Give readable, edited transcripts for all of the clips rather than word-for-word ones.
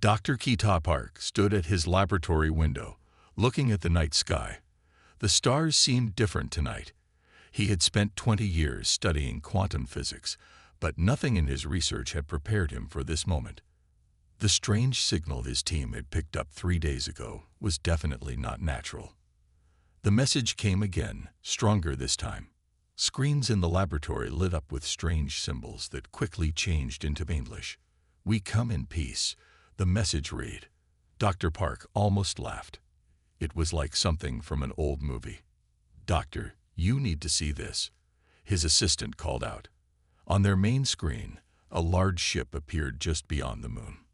Dr. Park stood at his laboratory window, looking at the night sky. The stars seemed different tonight. He had spent 20 years studying quantum physics, but nothing in his research had prepared him for this moment. The strange signal his team had picked up 3 days ago was definitely not natural. The message came again, stronger this time. Screens in the laboratory lit up with strange symbols that quickly changed into English. "We come in peace," the message read. Dr. Park almost laughed. It was like something from an old movie. "Doctor, you need to see this," his assistant called out. On their main screen, a large ship appeared just beyond the moon.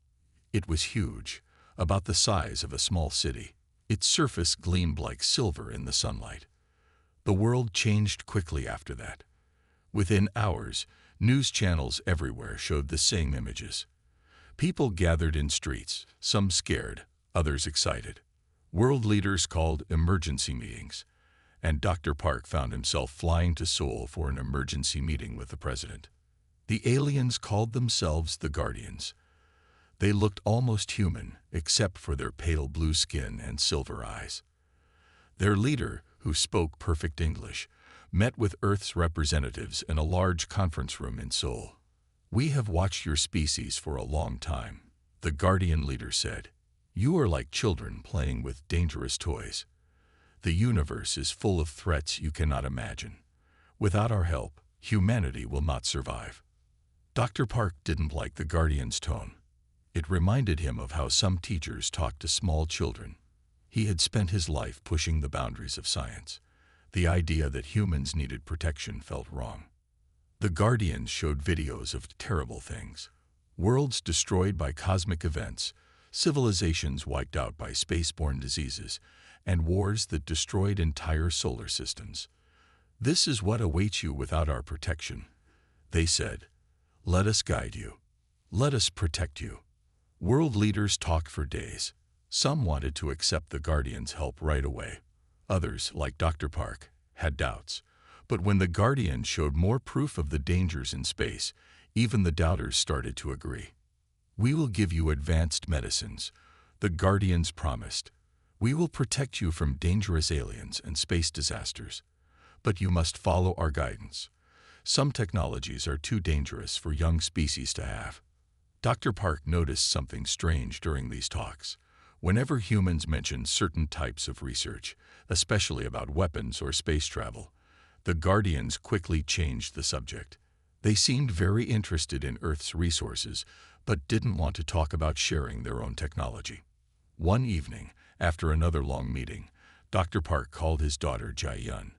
It was huge, about the size of a small city. Its surface gleamed like silver in the sunlight. The world changed quickly after that. Within hours, news channels everywhere showed the same images. People gathered in streets, some scared, others excited. World leaders called emergency meetings, and Dr. Park found himself flying to Seoul for an emergency meeting with the president. The aliens called themselves the Guardians. They looked almost human, except for their pale blue skin and silver eyes. Their leader, who spoke perfect English, met with Earth's representatives in a large conference room in Seoul. "We have watched your species for a long time," the Guardian leader said. "You are like children playing with dangerous toys. The universe is full of threats you cannot imagine. Without our help, humanity will not survive." Dr. Park didn't like the Guardian's tone. It reminded him of how some teachers talk to small children. He had spent his life pushing the boundaries of science. The idea that humans needed protection felt wrong. The Guardians showed videos of terrible things. Worlds destroyed by cosmic events, civilizations wiped out by spaceborne diseases, and wars that destroyed entire solar systems. "This is what awaits you without our protection," they said. "Let us guide you. Let us protect you." World leaders talked for days. Some wanted to accept the Guardians' help right away. Others, like Dr. Park, had doubts. But when the Guardians showed more proof of the dangers in space, even the doubters started to agree. "We will give you advanced medicines," the Guardians promised. "We will protect you from dangerous aliens and space disasters. But you must follow our guidance. Some technologies are too dangerous for young species to have." Dr. Park noticed something strange during these talks. Whenever humans mentioned certain types of research, especially about weapons or space travel, the Guardians quickly changed the subject. They seemed very interested in Earth's resources, but didn't want to talk about sharing their own technology. One evening, after another long meeting, Dr. Park called his daughter Jae-yun.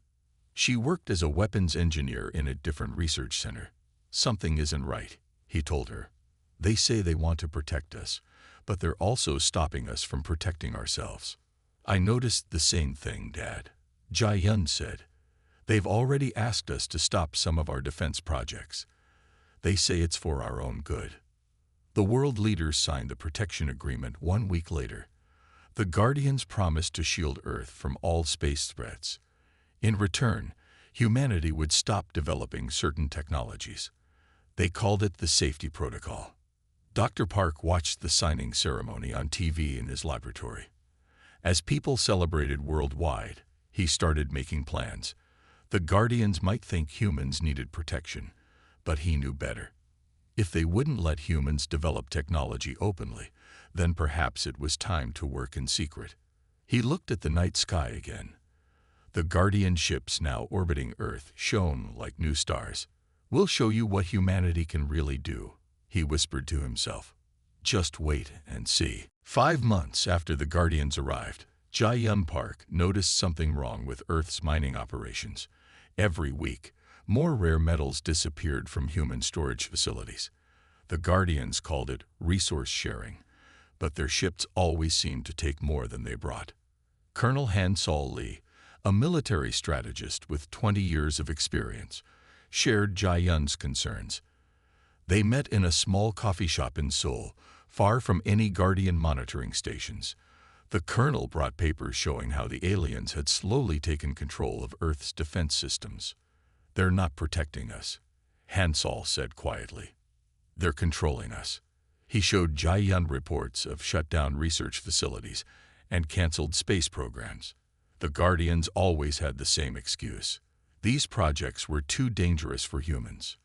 She worked as a weapons engineer in a different research center. "Something isn't right," he told her. "They say they want to protect us, but they're also stopping us from protecting ourselves." "I noticed the same thing, Dad," Jae-yun said. "They've already asked us to stop some of our defense projects. They say it's for our own good." The world leaders signed the protection agreement 1 week later. The Guardians promised to shield Earth from all space threats. In return, humanity would stop developing certain technologies. They called it the Safety Protocol. Dr. Park watched the signing ceremony on TV in his laboratory. As people celebrated worldwide, he started making plans. The Guardians might think humans needed protection, but he knew better. If they wouldn't let humans develop technology openly, then perhaps it was time to work in secret. He looked at the night sky again. The Guardian ships now orbiting Earth shone like new stars. "We'll show you what humanity can really do," he whispered to himself. "Just wait and see." 5 months after the Guardians arrived, Jae-yun Park noticed something wrong with Earth's mining operations. Every week, more rare metals disappeared from human storage facilities. The Guardians called it resource sharing, but their ships always seemed to take more than they brought. Colonel Han-Sol Lee, a military strategist with 20 years of experience, shared Jae-yun's concerns. They met in a small coffee shop in Seoul, far from any Guardian monitoring stations. The colonel brought papers showing how the aliens had slowly taken control of Earth's defense systems. "They're not protecting us," Han-Sol said quietly. "They're controlling us." He showed Jai-yun reports of shut-down research facilities and canceled space programs. The Guardians always had the same excuse. These projects were too dangerous for humans.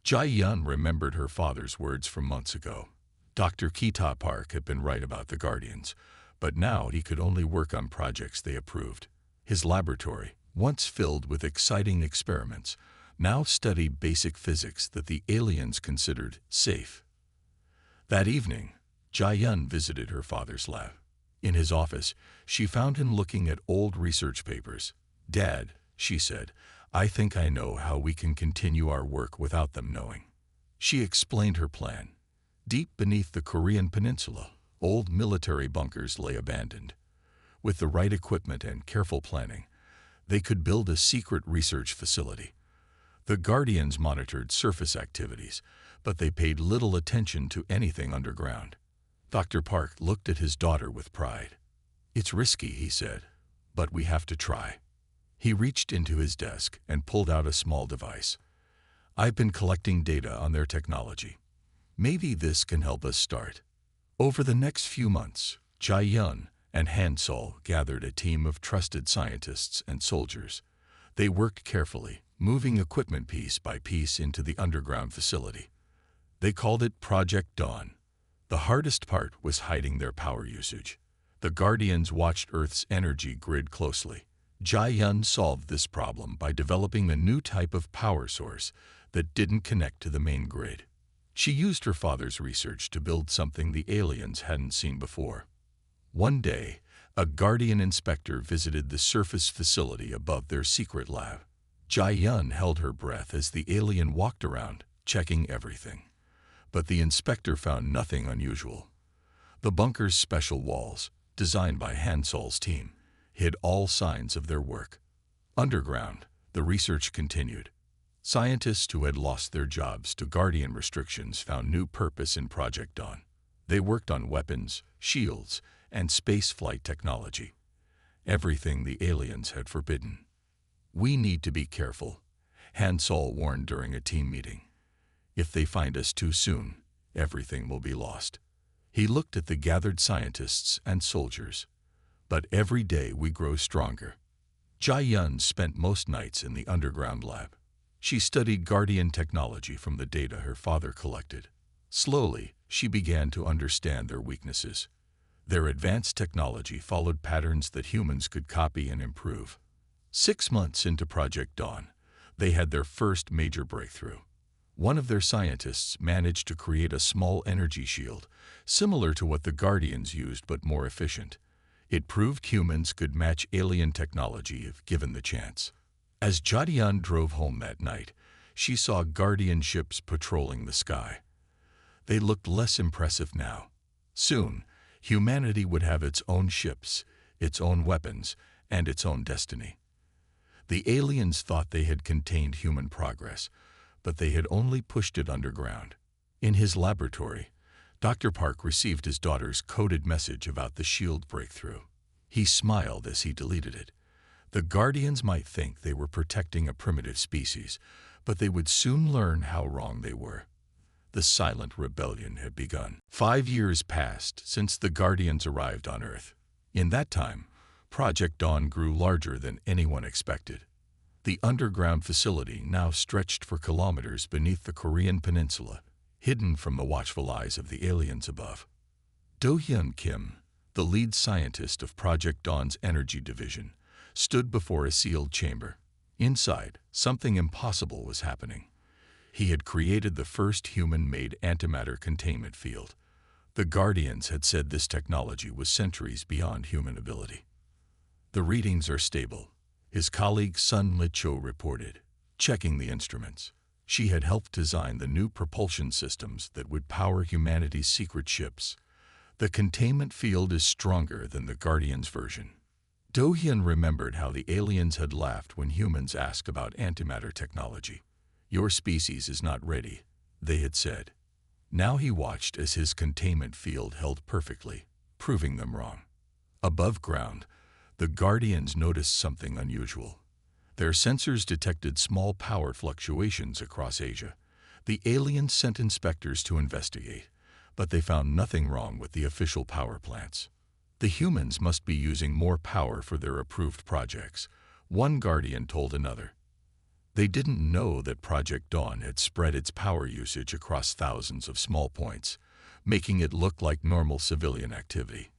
Jai-yun remembered her father's words from months ago. Dr. Kita Park had been right about the Guardians, but now he could only work on projects they approved. His laboratory, once filled with exciting experiments, now studied basic physics that the aliens considered safe. That evening, Jai-yun visited her father's lab. In his office, she found him looking at old research papers. "Dad," she said, "I think I know how we can continue our work without them knowing." She explained her plan. Deep beneath the Korean peninsula, old military bunkers lay abandoned. With the right equipment and careful planning, they could build a secret research facility. The Guardians monitored surface activities, but they paid little attention to anything underground. Dr. Park looked at his daughter with pride. "It's risky," he said, "but we have to try." He reached into his desk and pulled out a small device. "I've been collecting data on their technology. Maybe this can help us start." Over the next few months, Jai-yun and Han-sol gathered a team of trusted scientists and soldiers. They worked carefully, moving equipment piece by piece into the underground facility. They called it Project Dawn. The hardest part was hiding their power usage. The Guardians watched Earth's energy grid closely. Jai-yun solved this problem by developing a new type of power source that didn't connect to the main grid. She used her father's research to build something the aliens hadn't seen before. One day, a Guardian inspector visited the surface facility above their secret lab. Jai-yun held her breath as the alien walked around, checking everything. But the inspector found nothing unusual. The bunker's special walls, designed by Han-sol's team, hid all signs of their work. Underground, the research continued. Scientists who had lost their jobs to Guardian restrictions found new purpose in Project Dawn. They worked on weapons, shields, and space flight technology. Everything the aliens had forbidden. "We need to be careful," Han-sol warned during a team meeting. "If they find us too soon, everything will be lost." He looked at the gathered scientists and soldiers. "But every day we grow stronger." Jai-yun spent most nights in the underground lab. She studied Guardian technology from the data her father collected. Slowly, she began to understand their weaknesses. Their advanced technology followed patterns that humans could copy and improve. 6 months into Project Dawn, they had their first major breakthrough. One of their scientists managed to create a small energy shield, similar to what the Guardians used but more efficient. It proved humans could match alien technology if given the chance. As Jai-yun drove home that night, she saw Guardian ships patrolling the sky. They looked less impressive now. Soon, humanity would have its own ships, its own weapons, and its own destiny. The aliens thought they had contained human progress, but they had only pushed it underground. In his laboratory, Dr. Park received his daughter's coded message about the shield breakthrough. He smiled as he deleted it. The Guardians might think they were protecting a primitive species, but they would soon learn how wrong they were. The silent rebellion had begun. 5 years passed since the Guardians arrived on Earth. In that time, Project Dawn grew larger than anyone expected. The underground facility now stretched for kilometers beneath the Korean peninsula, hidden from the watchful eyes of the aliens above. Do-hyun Kim, the lead scientist of Project Dawn's energy division, stood before a sealed chamber. Inside, something impossible was happening. He had created the first human-made antimatter containment field. The Guardians had said this technology was centuries beyond human ability. "The readings are stable," his colleague Sun Lit-cho reported, checking the instruments. She had helped design the new propulsion systems that would power humanity's secret ships. "The containment field is stronger than the Guardians' version." Do-hyun remembered how the aliens had laughed when humans asked about antimatter technology. "Your species is not ready," they had said. Now he watched as his containment field held perfectly, proving them wrong. Above ground, the Guardians noticed something unusual. Their sensors detected small power fluctuations across Asia. The aliens sent inspectors to investigate, but they found nothing wrong with the official power plants. The humans must be using more power for their approved projects, one Guardian told another. They didn't know that Project Dawn had spread its power usage across thousands of small points, making it look like normal civilian activity.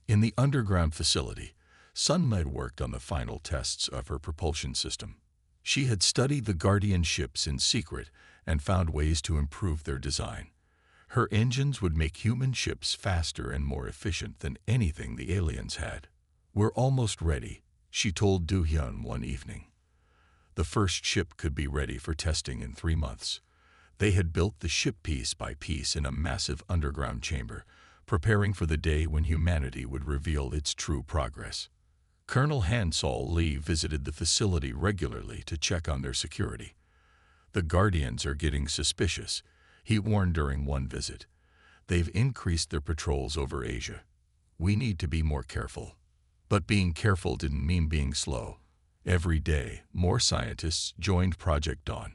In the underground facility, Sun had worked on the final tests of her propulsion system. She had studied the Guardian ships in secret and found ways to improve their design. Her engines would make human ships faster and more efficient than anything the aliens had. "We're almost ready," she told Do-hyun one evening. The first ship could be ready for testing in 3 months. They had built the ship piece by piece in a massive underground chamber, preparing for the day when humanity would reveal its true progress. Colonel Han-Sol Lee visited the facility regularly to check on their security. "The Guardians are getting suspicious," he warned during one visit. "They've increased their patrols over Asia. We need to be more careful." But being careful didn't mean being slow. Every day, more scientists joined Project Dawn.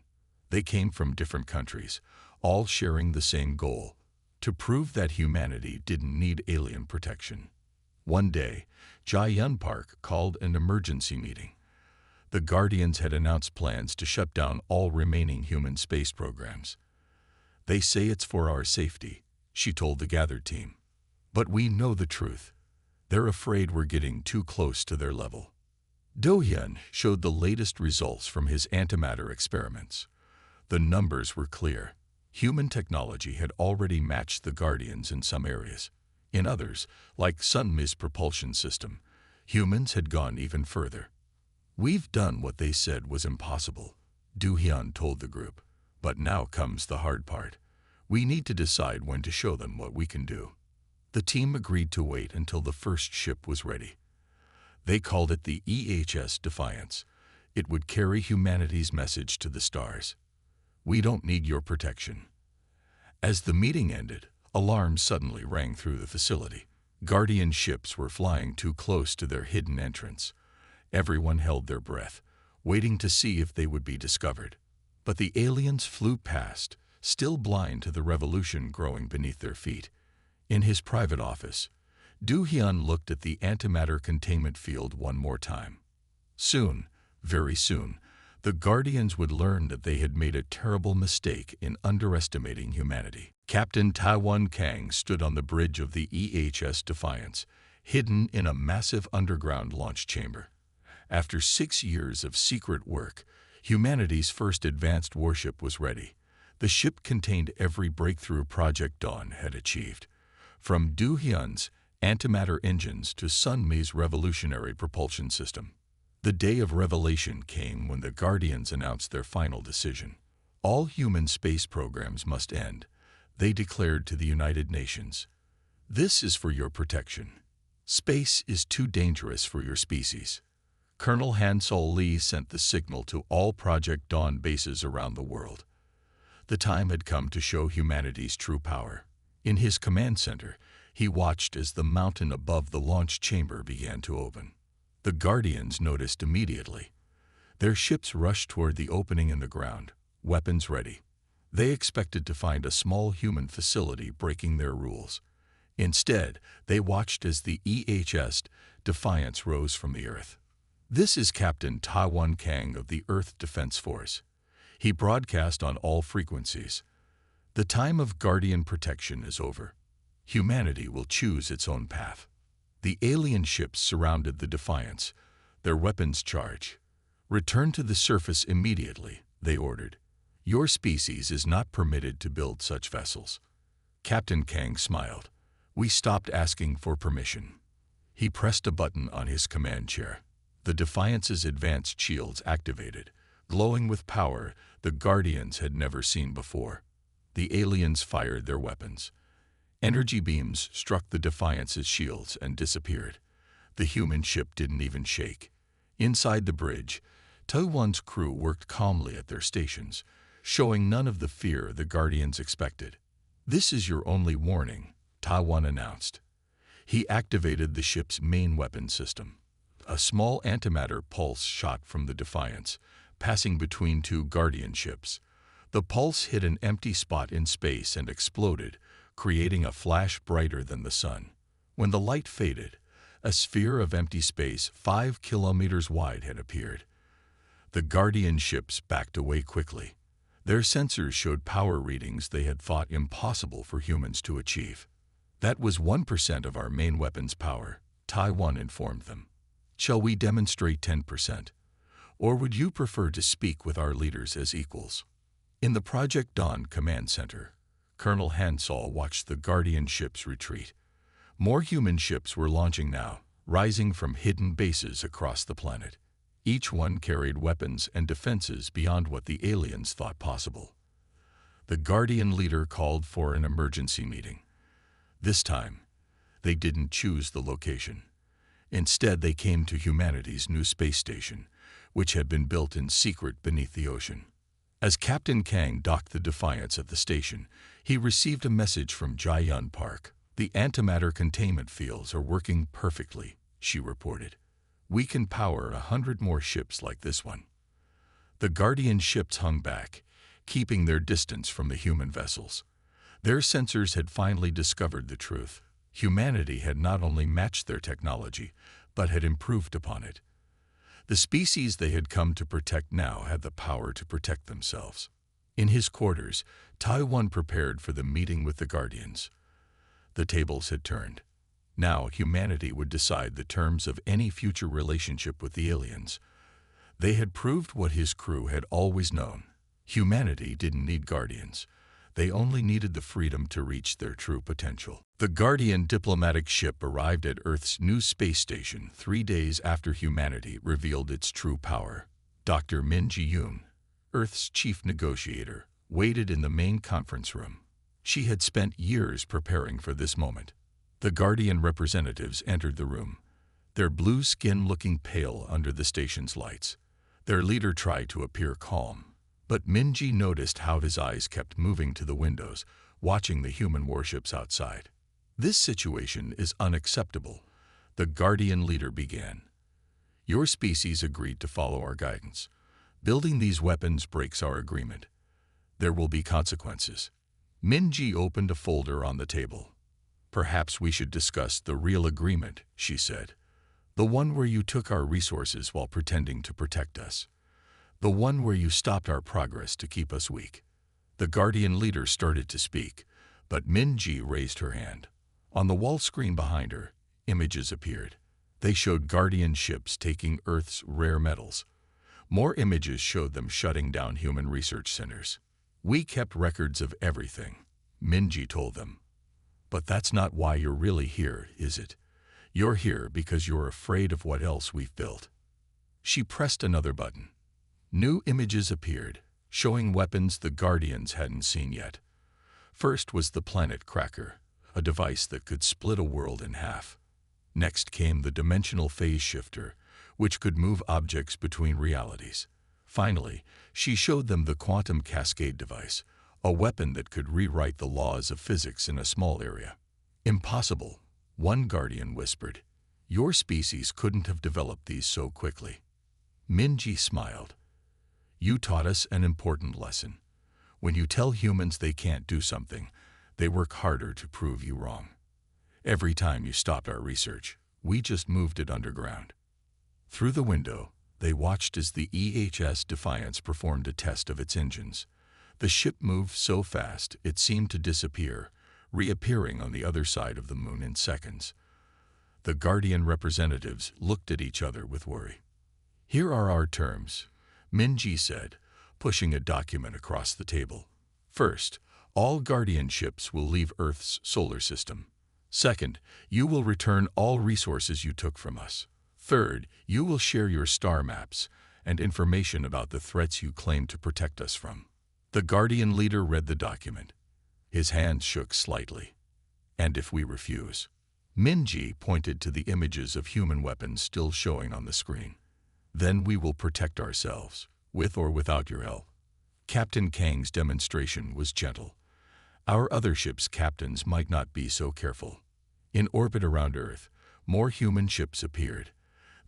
They came from different countries, all sharing the same goal: to prove that humanity didn't need alien protection. One day, Jae-yun Park called an emergency meeting. The Guardians had announced plans to shut down all remaining human space programs. "They say it's for our safety," she told the gathered team. "But we know the truth. They're afraid we're getting too close to their level." Do-hyun showed the latest results from his antimatter experiments. The numbers were clear. Human technology had already matched the Guardians in some areas. In others, like Sunmi's propulsion system, humans had gone even further. "We've done what they said was impossible," Do-hyun told the group. "But now comes the hard part. We need to decide when to show them what we can do." The team agreed to wait until the first ship was ready. They called it the EHS Defiance. It would carry humanity's message to the stars. "We don't need your protection." As the meeting ended, alarms suddenly rang through the facility. Guardian ships were flying too close to their hidden entrance. Everyone held their breath, waiting to see if they would be discovered. But the aliens flew past, still blind to the revolution growing beneath their feet. In his private office, Do-hyun looked at the antimatter containment field one more time. Soon, very soon, the Guardians would learn that they had made a terrible mistake in underestimating humanity. Captain Taiwan Kang stood on the bridge of the EHS Defiance, hidden in a massive underground launch chamber. After 6 years of secret work, humanity's first advanced warship was ready. The ship contained every breakthrough Project Dawn had achieved, from Do-hyun's antimatter engines to Sunmi's revolutionary propulsion system. The day of revelation came when the Guardians announced their final decision. All human space programs must end, they declared to the United Nations. "This is for your protection. Space is too dangerous for your species." Colonel Han-Sol Lee sent the signal to all Project Dawn bases around the world. The time had come to show humanity's true power. In his command center, he watched as the mountain above the launch chamber began to open. The Guardians noticed immediately. Their ships rushed toward the opening in the ground, weapons ready. They expected to find a small human facility breaking their rules. Instead, they watched as the EHS Defiance rose from the earth. "This is Captain Taiwan Kang of the Earth Defense Force." He broadcast on all frequencies. "The time of Guardian protection is over. Humanity will choose its own path." The alien ships surrounded the Defiance, their weapons charged. "Return to the surface immediately," they ordered. "Your species is not permitted to build such vessels." Captain Kang smiled. "We stopped asking for permission." He pressed a button on his command chair. The Defiance's advanced shields activated, glowing with power the Guardians had never seen before. The aliens fired their weapons. Energy beams struck the Defiance's shields and disappeared. The human ship didn't even shake. Inside the bridge, Taiwan's crew worked calmly at their stations, showing none of the fear the Guardians expected. "This is your only warning," Taiwan announced. He activated the ship's main weapon system. A small antimatter pulse shot from the Defiance, passing between 2 Guardian ships. The pulse hit an empty spot in space and exploded, creating a flash brighter than the sun. When the light faded, a sphere of empty space 5 kilometers wide had appeared. The Guardian ships backed away quickly. Their sensors showed power readings they had thought impossible for humans to achieve. That was 1% of our main weapon's power, Taiwan informed them. Shall we demonstrate 10%? Or would you prefer to speak with our leaders as equals? In the Project Dawn command center, Colonel Hansall watched the Guardian ships retreat. More human ships were launching now, rising from hidden bases across the planet. Each one carried weapons and defenses beyond what the aliens thought possible. The Guardian leader called for an emergency meeting. This time, they didn't choose the location. Instead, they came to humanity's new space station, which had been built in secret beneath the ocean. As Captain Kang docked the Defiance at the station, he received a message from Jayun Park. "The antimatter containment fields are working perfectly," she reported. "We can power 100 more ships like this one." The Guardian ships hung back, keeping their distance from the human vessels. Their sensors had finally discovered the truth. Humanity had not only matched their technology, but had improved upon it. The species they had come to protect now had the power to protect themselves. In his quarters, Taiwan prepared for the meeting with the Guardians. The tables had turned. Now humanity would decide the terms of any future relationship with the aliens. They had proved what his crew had always known. Humanity didn't need Guardians. They only needed the freedom to reach their true potential. The Guardian diplomatic ship arrived at Earth's new space station 3 days after humanity revealed its true power. Dr. Min Ji-yoon, Earth's chief negotiator, waited in the main conference room. She had spent years preparing for this moment. The Guardian representatives entered the room, their blue skin looking pale under the station's lights. Their leader tried to appear calm, but Minji noticed how his eyes kept moving to the windows, watching the human warships outside. "This situation is unacceptable," the Guardian leader began. "Your species agreed to follow our guidance. Building these weapons breaks our agreement. There will be consequences." Minji opened a folder on the table. "Perhaps we should discuss the real agreement," she said. "The one where you took our resources while pretending to protect us. The one where you stopped our progress to keep us weak." The Guardian leader started to speak, but Minji raised her hand. On the wall screen behind her, images appeared. They showed Guardian ships taking Earth's rare metals. More images showed them shutting down human research centers. "We kept records of everything," Minji told them. "But that's not why you're really here, is it? You're here because you're afraid of what else we've built." She pressed another button. New images appeared, showing weapons the Guardians hadn't seen yet. First was the Planet Cracker, a device that could split a world in half. Next came the Dimensional Phase Shifter, which could move objects between realities. Finally, she showed them the Quantum Cascade device, a weapon that could rewrite the laws of physics in a small area. "Impossible," one Guardian whispered. "Your species couldn't have developed these so quickly." Minji smiled. "You taught us an important lesson. When you tell humans they can't do something, they work harder to prove you wrong. Every time you stopped our research, we just moved it underground." Through the window, they watched as the EHS Defiance performed a test of its engines. The ship moved so fast it seemed to disappear, reappearing on the other side of the moon in seconds. The Guardian representatives looked at each other with worry. "Here are our terms," Minji said, pushing a document across the table. "First, all Guardian ships will leave Earth's solar system. Second, you will return all resources you took from us. Third, you will share your star maps and information about the threats you claim to protect us from." The Guardian leader read the document. His hands shook slightly. "And if we refuse?" Minji pointed to the images of human weapons still showing on the screen. "Then we will protect ourselves, with or without your help." Captain Kang's demonstration was gentle. Our other ships' captains might not be so careful. In orbit around Earth, more human ships appeared.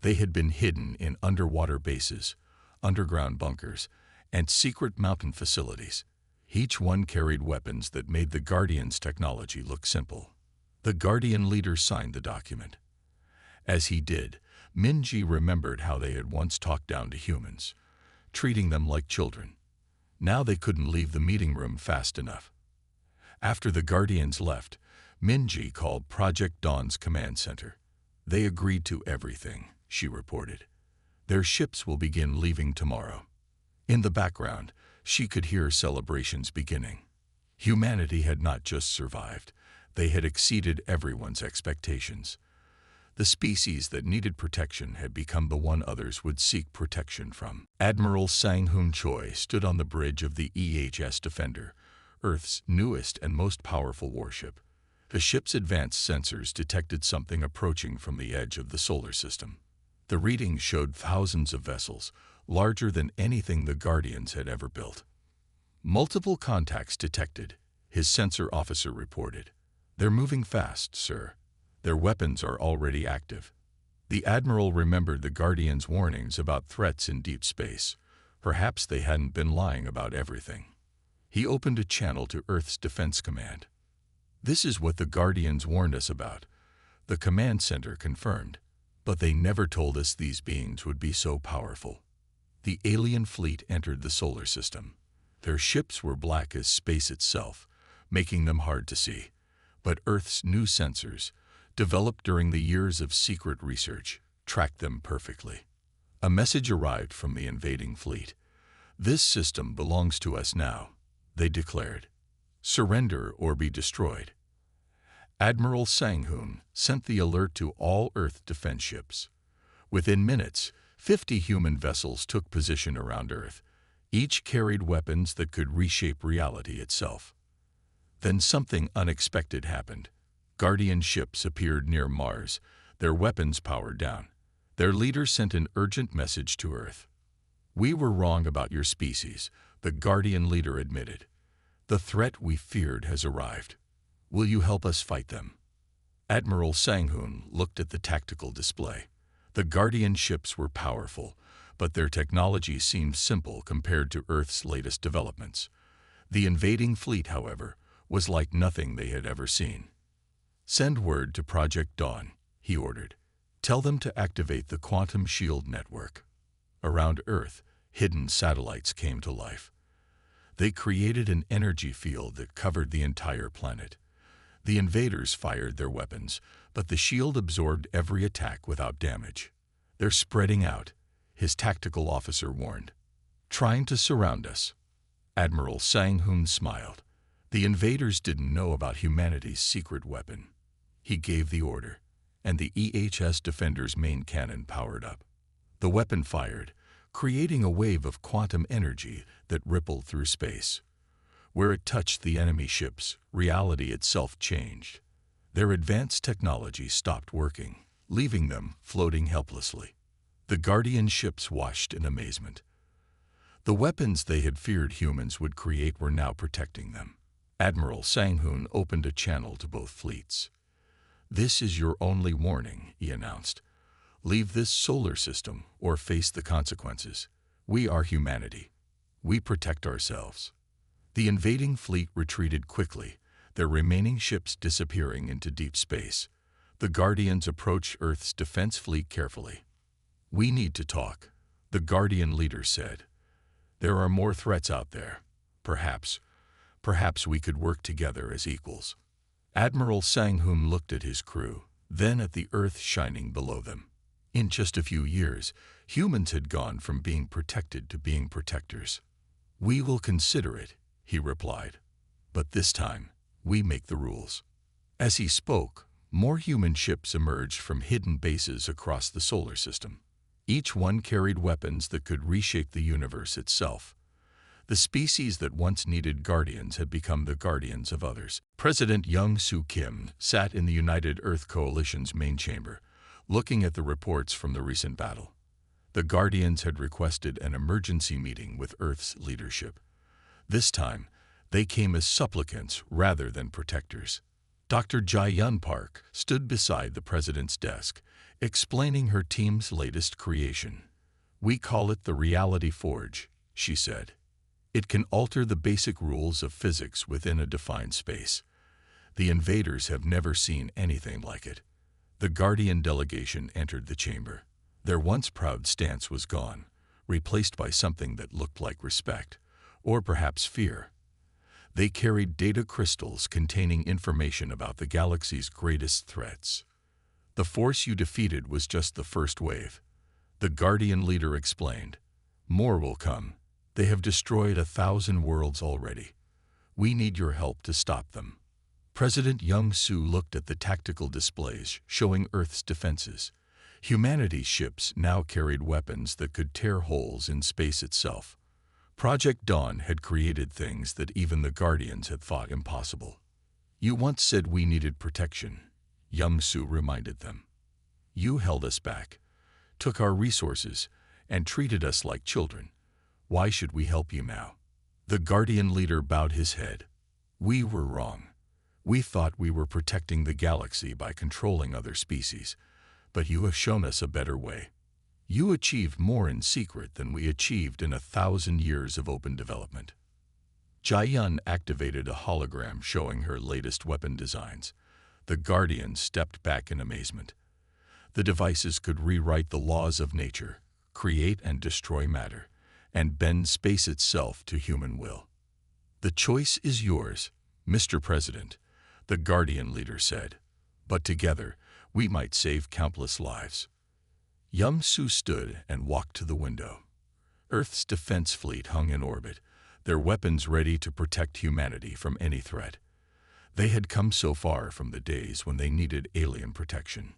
They had been hidden in underwater bases, underground bunkers, and secret mountain facilities. Each one carried weapons that made the Guardians' technology look simple. The Guardian leader signed the document. As he did, Minji remembered how they had once talked down to humans, treating them like children. Now they couldn't leave the meeting room fast enough. After the Guardians left, Minji called Project Dawn's command center. They agreed to everything, she reported. Their ships will begin leaving tomorrow. In the background, she could hear celebrations beginning. Humanity had not just survived, they had exceeded everyone's expectations. The species that needed protection had become the one others would seek protection from. Admiral Sang-Hoon Choi stood on the bridge of the EHS Defender, Earth's newest and most powerful warship. The ship's advanced sensors detected something approaching from the edge of the solar system. The readings showed thousands of vessels, larger than anything the Guardians had ever built. Multiple contacts detected, his sensor officer reported. They're moving fast, sir. Their weapons are already active. The Admiral remembered the Guardians' warnings about threats in deep space. Perhaps they hadn't been lying about everything. He opened a channel to Earth's Defense Command. This is what the Guardians warned us about, the command center confirmed. But they never told us these beings would be so powerful. The alien fleet entered the solar system. Their ships were black as space itself, making them hard to see. But Earth's new sensors, developed during the years of secret research, tracked them perfectly. A message arrived from the invading fleet. This system belongs to us now, they declared. Surrender or be destroyed. Admiral Sang-Hoon sent the alert to all Earth defense ships. Within minutes, 50 human vessels took position around Earth. Each carried weapons that could reshape reality itself. Then something unexpected happened. Guardian ships appeared near Mars, their weapons powered down. Their leader sent an urgent message to Earth. "We were wrong about your species," the Guardian leader admitted. "The threat we feared has arrived. Will you help us fight them?" Admiral Sang-Hoon looked at the tactical display. The Guardian ships were powerful, but their technology seemed simple compared to Earth's latest developments. The invading fleet, however, was like nothing they had ever seen. "Send word to Project Dawn," he ordered. "Tell them to activate the quantum shield network." Around Earth, hidden satellites came to life. They created an energy field that covered the entire planet. The invaders fired their weapons, but the shield absorbed every attack without damage. "They're spreading out," his tactical officer warned. "Trying to surround us." Admiral Sang-Hoon smiled. The invaders didn't know about humanity's secret weapon. He gave the order, and the EHS Defender's main cannon powered up. The weapon fired, creating a wave of quantum energy that rippled through space. Where it touched the enemy ships, reality itself changed. Their advanced technology stopped working, leaving them floating helplessly. The Guardian ships watched in amazement. The weapons they had feared humans would create were now protecting them. Admiral Sang-Hoon opened a channel to both fleets. "This is your only warning," he announced. "Leave this solar system or face the consequences. We are humanity. We protect ourselves." The invading fleet retreated quickly, their remaining ships disappearing into deep space. The Guardians approached Earth's defense fleet carefully. "We need to talk," the Guardian leader said. "There are more threats out there. Perhaps we could work together as equals." Admiral Sang-Hoon looked at his crew, then at the Earth shining below them. In just a few years, humans had gone from being protected to being protectors. "We will consider it," he replied. "But this time, we make the rules." As he spoke, more human ships emerged from hidden bases across the solar system. Each one carried weapons that could reshape the universe itself. The species that once needed guardians had become the guardians of others. President Young Soo Kim sat in the United Earth Coalition's main chamber, looking at the reports from the recent battle. The Guardians had requested an emergency meeting with Earth's leadership. This time, they came as supplicants rather than protectors. Dr. Jae-Yun Park stood beside the president's desk, explaining her team's latest creation. "We call it the Reality Forge," she said. It can alter the basic rules of physics within a defined space. The invaders have never seen anything like it. The Guardian delegation entered the chamber. Their once proud stance was gone, replaced by something that looked like respect, or perhaps fear. They carried data crystals containing information about the galaxy's greatest threats. The force you defeated was just the first wave. The Guardian leader explained. More will come. They have destroyed 1,000 worlds already. We need your help to stop them. President Young-Soo looked at the tactical displays showing Earth's defenses. Humanity's ships now carried weapons that could tear holes in space itself. Project Dawn had created things that even the Guardians had thought impossible. You once said we needed protection, Young-Soo reminded them. You held us back, took our resources, and treated us like children. Why should we help you now? The Guardian leader bowed his head. We were wrong. We thought we were protecting the galaxy by controlling other species, but you have shown us a better way. You achieved more in secret than we achieved in 1,000 years of open development. Jia-Yun activated a hologram showing her latest weapon designs. The Guardians stepped back in amazement. The devices could rewrite the laws of nature, create and destroy matter, and bend space itself to human will. The choice is yours, Mr. President, the Guardian leader said. But together, we might save countless lives. Young-Soo stood and walked to the window. Earth's defense fleet hung in orbit, their weapons ready to protect humanity from any threat. They had come so far from the days when they needed alien protection.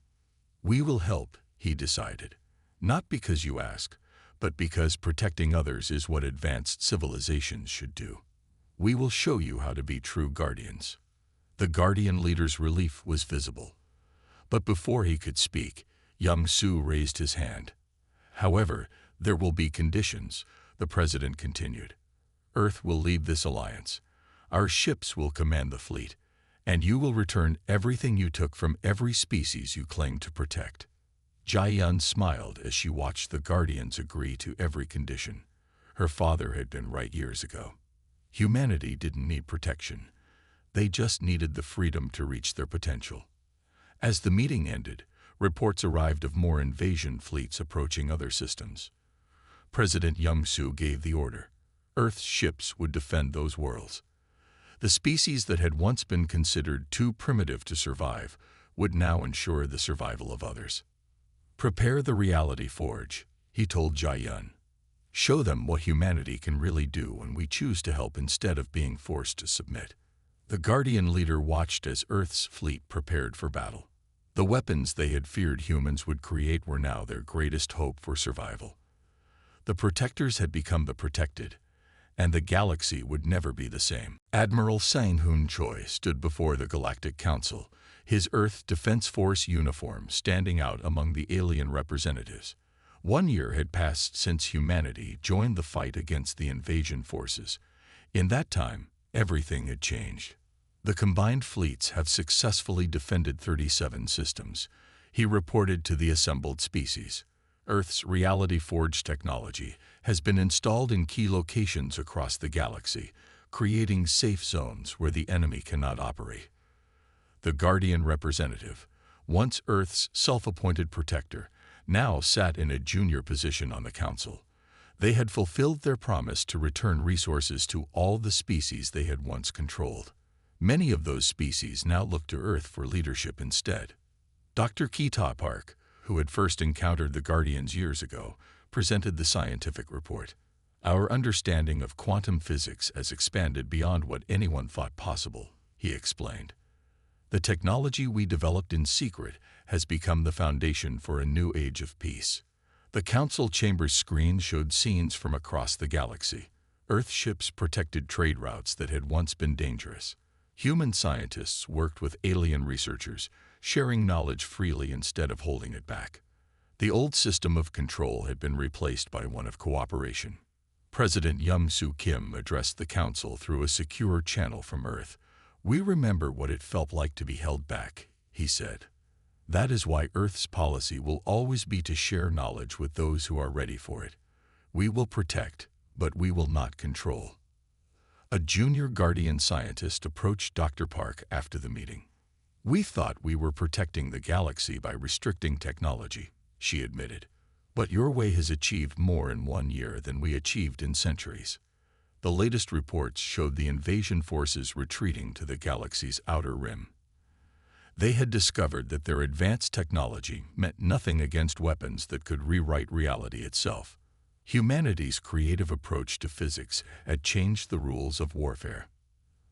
We will help, he decided, not because you ask, but because protecting others is what advanced civilizations should do. We will show you how to be true guardians. The Guardian leader's relief was visible. But before he could speak, Young-Soo raised his hand. However, there will be conditions, the president continued. Earth will lead this alliance. Our ships will command the fleet, and you will return everything you took from every species you claimed to protect. Jia-Yun smiled as she watched the Guardians agree to every condition. Her father had been right years ago. Humanity didn't need protection. They just needed the freedom to reach their potential. As the meeting ended, reports arrived of more invasion fleets approaching other systems. President Young-Soo gave the order. Earth's ships would defend those worlds. The species that had once been considered too primitive to survive would now ensure the survival of others. Prepare the reality forge, he told Jia-Yun. Show them what humanity can really do when we choose to help instead of being forced to submit. The Guardian leader watched as Earth's fleet prepared for battle. The weapons they had feared humans would create were now their greatest hope for survival. The protectors had become the protected, and the galaxy would never be the same. Admiral Sang-Hoon Choi stood before the Galactic Council, his Earth Defense Force uniform standing out among the alien representatives. 1 year had passed since humanity joined the fight against the invasion forces. In that time, everything had changed. The combined fleets have successfully defended 37 systems, he reported to the assembled species. Earth's reality forge technology has been installed in key locations across the galaxy, creating safe zones where the enemy cannot operate. The Guardian representative, once Earth's self-appointed protector, now sat in a junior position on the council. They had fulfilled their promise to return resources to all the species they had once controlled. Many of those species now looked to Earth for leadership instead. Dr. Kita Park, who had first encountered the Guardians years ago, presented the scientific report. Our understanding of quantum physics has expanded beyond what anyone thought possible, he explained. The technology we developed in secret has become the foundation for a new age of peace. The council chamber's screen showed scenes from across the galaxy. Earth ships protected trade routes that had once been dangerous. Human scientists worked with alien researchers, sharing knowledge freely instead of holding it back. The old system of control had been replaced by one of cooperation. President Young-Soo Kim addressed the council through a secure channel from Earth. We remember what it felt like to be held back, he said. That is why Earth's policy will always be to share knowledge with those who are ready for it. We will protect, but we will not control. A junior Guardian scientist approached Dr. Park after the meeting. "We thought we were protecting the galaxy by restricting technology," she admitted. "But your way has achieved more in 1 year than we achieved in centuries." The latest reports showed the invasion forces retreating to the galaxy's outer rim. They had discovered that their advanced technology meant nothing against weapons that could rewrite reality itself. Humanity's creative approach to physics had changed the rules of warfare.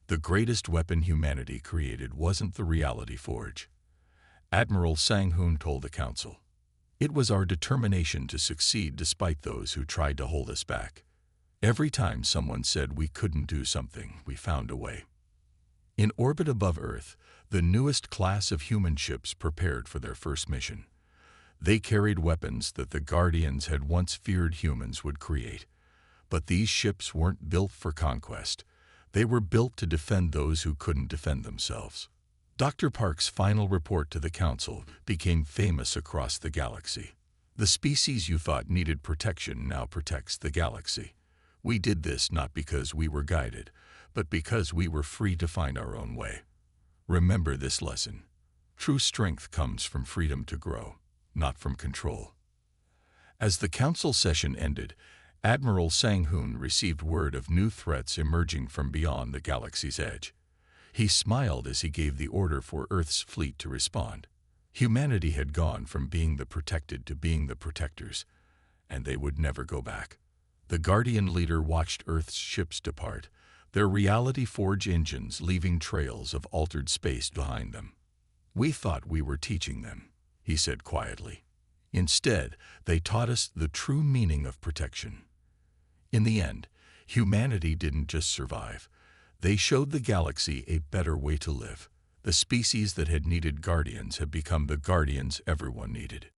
The greatest weapon humanity created wasn't the reality forge. Admiral Sang-hoon told the council. "It was our determination to succeed despite those who tried to hold us back. Every time someone said we couldn't do something, we found a way." In orbit above Earth, the newest class of human ships prepared for their first mission. They carried weapons that the Guardians had once feared humans would create. But these ships weren't built for conquest. They were built to defend those who couldn't defend themselves. Dr. Park's final report to the council became famous across the galaxy. "The species you thought needed protection now protects the galaxy. We did this not because we were guided, but because we were free to find our own way. Remember this lesson. True strength comes from freedom to grow, not from control." As the council session ended, Admiral Sang-hoon received word of new threats emerging from beyond the galaxy's edge. He smiled as he gave the order for Earth's fleet to respond. Humanity had gone from being the protected to being the protectors, and they would never go back. The Guardian leader watched Earth's ships depart, their reality forge engines leaving trails of altered space behind them. "We thought we were teaching them," he said quietly. "Instead, they taught us the true meaning of protection." In the end, humanity didn't just survive. They showed the galaxy a better way to live. The species that had needed guardians had become the guardians everyone needed.